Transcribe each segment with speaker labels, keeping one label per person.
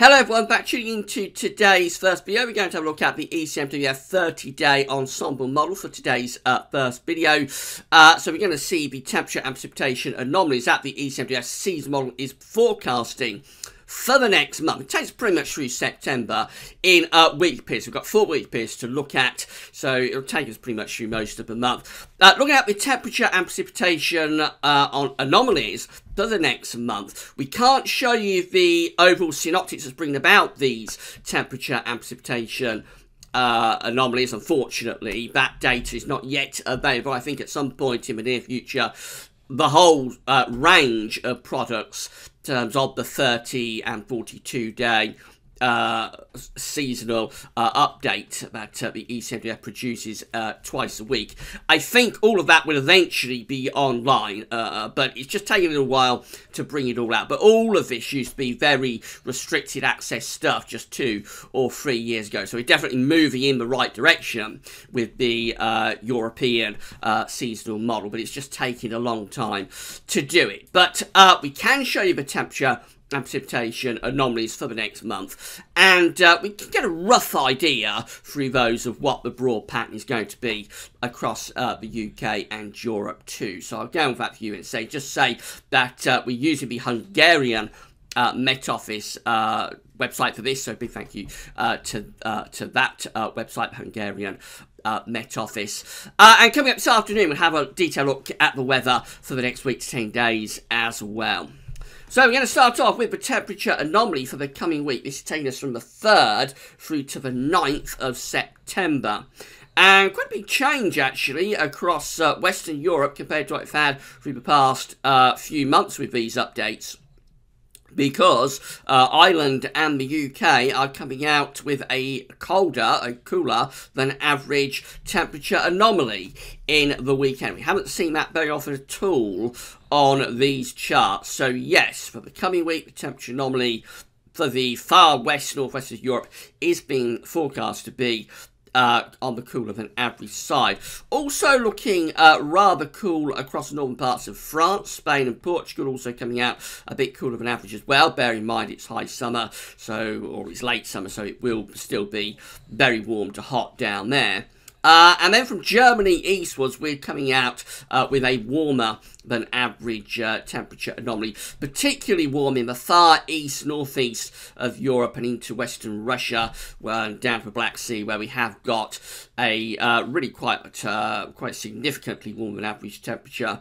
Speaker 1: Hello everyone, back tuning into today's first video. We're going to have a look at the ECMWF 30-day ensemble model for today's first video. So we're going to see the temperature and precipitation anomalies that the ECMWF season model is forecasting for the next month. It takes pretty much through September in week periods. We've got 4 week periods to look at, so it'll take us pretty much through most of the month. Looking at the temperature and precipitation on anomalies for the next month, we can't show you the overall synoptics that's bringing about these temperature and precipitation anomalies. Unfortunately, that data is not yet available. I think at some point in the near future, the whole range of products in terms of the 30 and 42 day seasonal update that the ECMWF produces twice a week. I think all of that will eventually be online, but it's just taking a little while to bring it all out. But all of this used to be very restricted access stuff just 2 or 3 years ago. So we're definitely moving in the right direction with the European seasonal model, but it's just taking a long time to do it. But we can show you the temperature and precipitation anomalies for the next month, and we can get a rough idea through those of what the broad pattern is going to be across the UK and Europe too. So I'll go with that for you and say that we're using the Hungarian Met Office website for this, so big thank you to that website, Hungarian Met Office. And coming up this afternoon, we'll have a detailed look at the weather for the next week to 10 days as well. So we're going to start off with the temperature anomaly for the coming week. This is taking us from the 3rd through to the 9th of September. And quite a big change, actually, across Western Europe compared to what we've had through the past few months with these updates, because Ireland and the UK are coming out with a cooler than average temperature anomaly in the weekend. We haven't seen that very often at all on these charts. So yes, for the coming week, the temperature anomaly for the far west, northwest of Europe is being forecast to be on the cooler than average side. Also looking rather cool across the northern parts of France, Spain and Portugal, also coming out a bit cooler than average as well. Bear in mind it's high summer, or it's late summer, so it will still be very warm to hot down there. And then from Germany eastwards, we're coming out with a warmer than average temperature anomaly, particularly warm in the far east, northeast of Europe and into western Russia, down to the Black Sea, where we have got a really quite significantly warmer than average temperature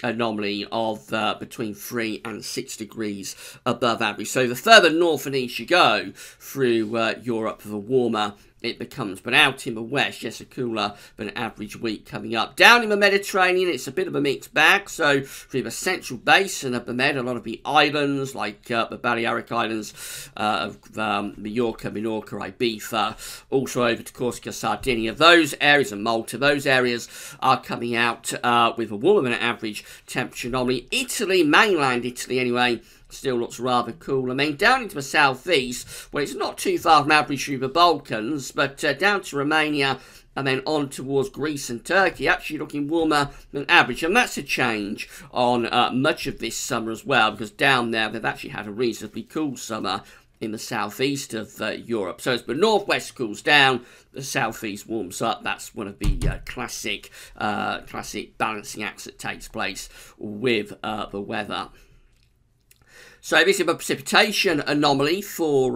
Speaker 1: anomaly of between 3 and 6 degrees above average. So the further north and east you go through Europe, the warmer it becomes. But out in the west, yes, a cooler than average week coming up. Down in the Mediterranean, it's a bit of a mixed bag. So through the central basin of the Med, a lot of the islands, like the Balearic Islands of Mallorca, Minorca, Ibiza, also over to Corsica, Sardinia, those areas, and Malta, those areas are coming out with a warmer than average temperature anomaly. Italy, mainland Italy anyway, still looks rather cool. I mean, down into the southeast, well, it's not too far from average through the Balkans, but down to Romania and then on towards Greece and Turkey, actually looking warmer than average. And that's a change on much of this summer as well, because down there they've actually had a reasonably cool summer in the southeast of Europe. So as the northwest cools down, the southeast warms up. That's one of the classic balancing acts that takes place with the weather. So this is a precipitation anomaly for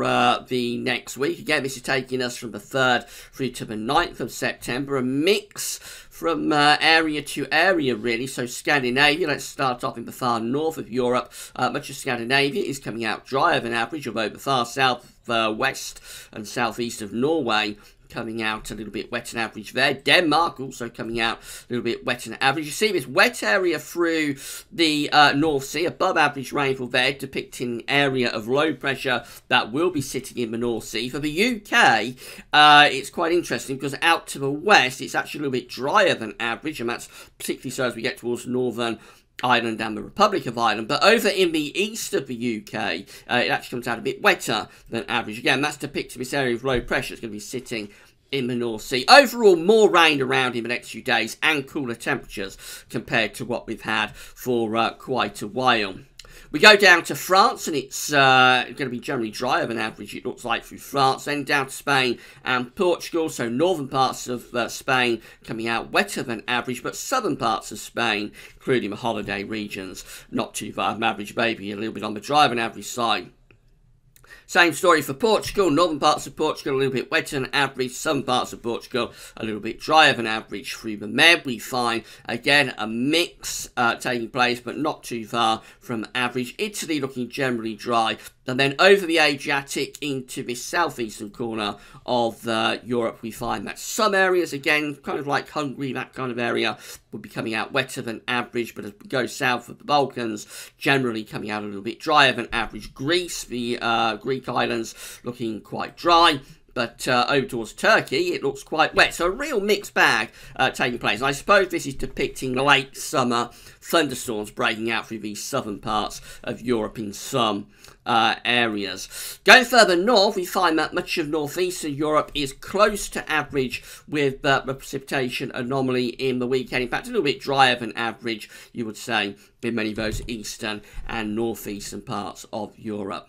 Speaker 1: the next week. Again, this is taking us from the 3rd through to the 9th of September. A mix from area to area, really. So Scandinavia, let's start off in the far north of Europe. Much of Scandinavia is coming out drier than average, although the far south, west and southeast of Norway coming out a little bit wetter than average there. Denmark also coming out a little bit wetter than average. You see this wet area through the North Sea, above average rainfall there, depicting area of low pressure that will be sitting in the North Sea. For the UK, it's quite interesting because out to the west, it's actually a little bit drier than average, and that's particularly so as we get towards northern Ireland and the Republic of Ireland. But over in the east of the UK, it actually comes out a bit wetter than average. Again, that's depicting this area of low pressure. It's going to be sitting in the North Sea. Overall, more rain around in the next few days and cooler temperatures compared to what we've had for quite a while. We go down to France, and it's going to be generally drier than average, it looks like, through France. Then down to Spain and Portugal, so northern parts of Spain coming out wetter than average, but southern parts of Spain, including the holiday regions, not too far from average, maybe a little bit on the drier than average side. Same story for Portugal. Northern parts of Portugal a little bit wetter than average. Some parts of Portugal a little bit drier than average. Through the Med, we find, again, a mix taking place, but not too far from average. Italy looking generally dry. And then over the Adriatic into the southeastern corner of Europe, we find that some areas, again, kind of like Hungary, that kind of area, will be coming out wetter than average. But as we go south of the Balkans, generally coming out a little bit drier than average. Greece, the Greek islands, looking quite dry. But over towards Turkey, it looks quite wet. So a real mixed bag taking place. And I suppose this is depicting late summer thunderstorms breaking out through these southern parts of Europe in some areas. Going further north, we find that much of northeastern Europe is close to average with the precipitation anomaly in the weekend. In fact, a little bit drier than average, you would say, in many of those eastern and northeastern parts of Europe.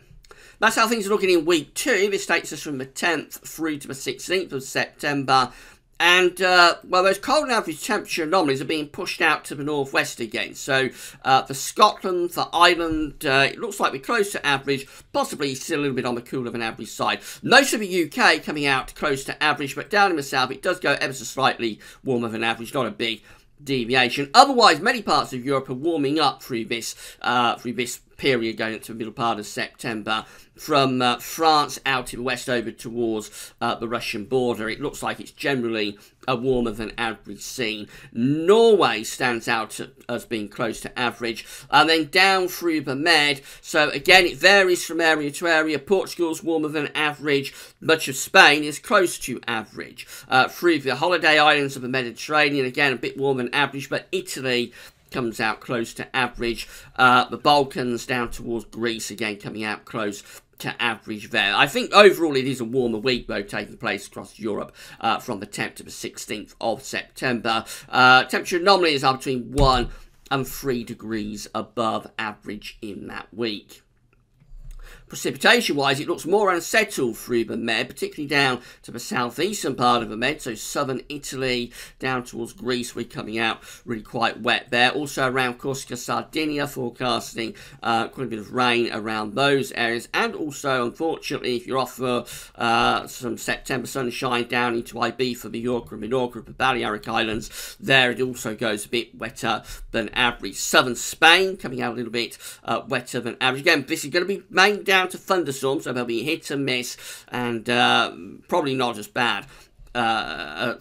Speaker 1: That's how things are looking in week 2. This takes us from the 10th through to the 16th of September. And, well, those cold and average temperature anomalies are being pushed out to the northwest again. So, for Scotland, for Ireland, it looks like we're close to average, possibly still a little bit on the cooler than average side. Most of the UK coming out close to average, but down in the south, it does go ever so slightly warmer than average, not a big deviation. Otherwise, many parts of Europe are warming up through this period going into the middle part of September. From France out to the west over towards the Russian border, it looks like it's generally a warmer than average scene. Norway stands out as being close to average, and then down through the Med. So again, it varies from area to area. Portugal's warmer than average. Much of Spain is close to average. Through the holiday islands of the Mediterranean, again a bit warmer than average, but Italy comes out close to average. The Balkans down towards Greece, again coming out close to average there. I think overall it is a warmer week, though, taking place across Europe from the 10th to the 16th of September. Temperature anomalies are between 1 and 3 degrees above average in that week. Precipitation-wise, it looks more unsettled through the Med, particularly down to the southeastern part of the Med, so southern Italy, down towards Greece, we're coming out really quite wet there. Also around Corsica, Sardinia, forecasting quite a bit of rain around those areas. And also, unfortunately, if you're off for some September sunshine down into Ibiza, Mallorca, and Menorca, the Balearic Islands, there it also goes a bit wetter than average. Southern Spain coming out a little bit wetter than average. Again, this is going to be mainly down to thunderstorms, so they'll be hit and miss, and probably not as bad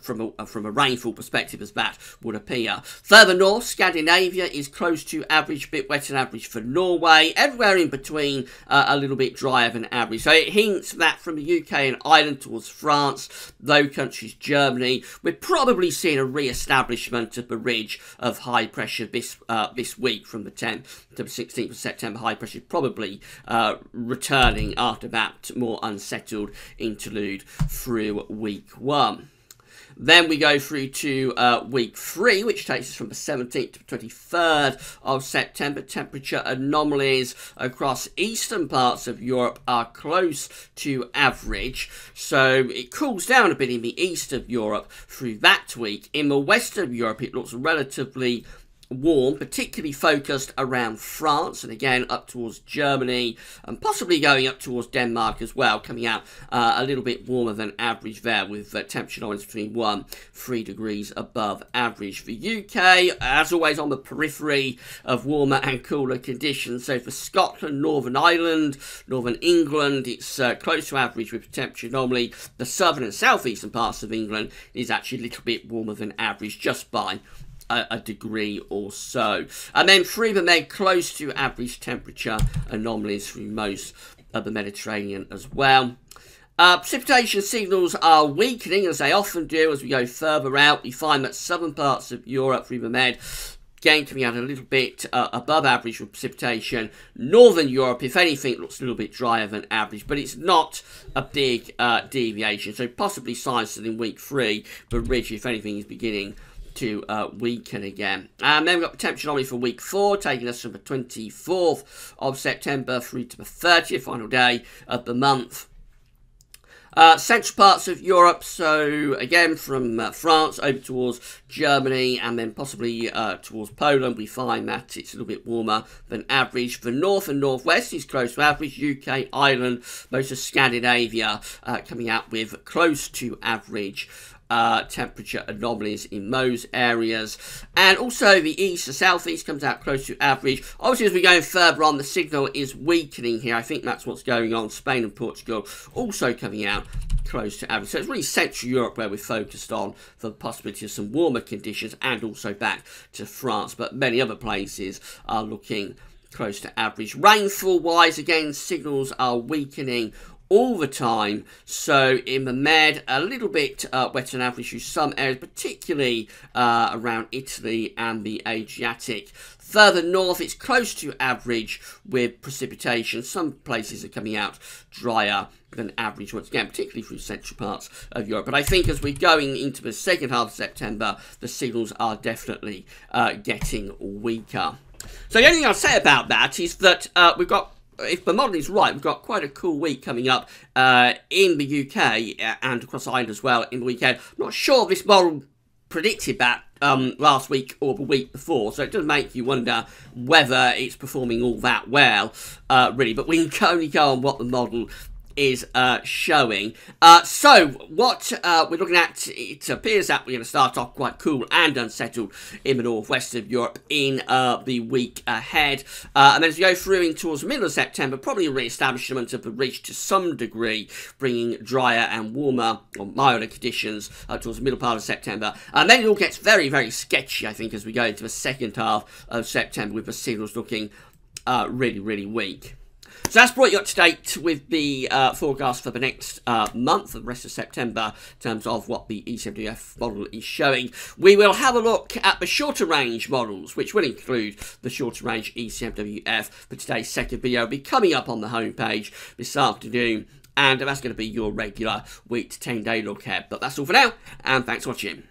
Speaker 1: from a rainfall perspective as that would appear. Further north, Scandinavia is close to average, bit wetter than average for Norway. Everywhere in between, a little bit drier than average. So it hints that from the UK and Ireland towards France, Low Countries, Germany, we're probably seeing a re-establishment of the ridge of high pressure this week from the 10th to the 16th of September. High pressure probably returning after that more unsettled interlude through week 1. Then we go through to week 3, which takes us from the 17th to the 23rd of September. Temperature anomalies across eastern parts of Europe are close to average. So it cools down a bit in the east of Europe through that week. In the west of Europe, it looks relatively warm, particularly focused around France, and again up towards Germany, and possibly going up towards Denmark as well, coming out a little bit warmer than average there, with temperature levels between 1-3 degrees above average. The UK, as always, on the periphery of warmer and cooler conditions. So for Scotland, Northern Ireland, Northern England, it's close to average with temperature anomaly. The southern and southeastern parts of England is actually a little bit warmer than average, just by a degree or so. And then through the Med, close to average temperature anomalies through most of the Mediterranean as well. Precipitation signals are weakening, as they often do as we go further out. We find that southern parts of Europe through the Med, again coming out a little bit above average with precipitation. Northern Europe, if anything, looks a little bit drier than average, but it's not a big deviation. So possibly signs that in week 3, the ridge, if anything, is beginning to weaken again. And then we've got potential anomaly for week 4, taking us from the 24th of September through to the 30th, final day of the month. Central parts of Europe, so again from France over towards Germany and then possibly towards Poland, we find that it's a little bit warmer than average. The north and northwest is close to average. UK, Ireland, most of Scandinavia coming out with close to average temperature anomalies in those areas. And also the east, the southeast comes out close to average. Obviously, as we're going further on, the signal is weakening here. I think that's what's going on. Spain and Portugal also coming out close to average. So it's really Central Europe where we're focused on for the possibility of some warmer conditions, and also back to France. But many other places are looking close to average. Rainfall wise, again, signals are weakening all the time. So in the Med, a little bit wetter than average through some areas, particularly around Italy and the Adriatic. Further north, it's close to average with precipitation. Some places are coming out drier than average once again, particularly through central parts of Europe. But I think as we're going into the second half of September, the signals are definitely getting weaker. So the only thing I'll say about that is that we've got, if the model is right, we've got quite a cool week coming up in the UK and across Ireland as well in the weekend. I'm not sure this model predicted that last week or the week before, so it does make you wonder whether it's performing all that well, really. But we can only go on what the model is showing. So what we're looking at, it appears that we're going to start off quite cool and unsettled in the northwest of Europe in the week ahead, and then as we go through in towards the middle of September, probably a re-establishment of the ridge to some degree, bringing drier and warmer or milder conditions towards the middle part of September, and then it all gets very, very sketchy, I think, as we go into the second half of September with the signals looking really, really weak. So that's brought you up to date with the forecast for the next month, the rest of September, in terms of what the ECWF model is showing. We will have a look at the shorter range models, which will include the shorter range ECWF for today's second video. It'll be coming up on the homepage this afternoon, and that's going to be your regular week to 10-day look ahead. But that's all for now, and thanks for watching.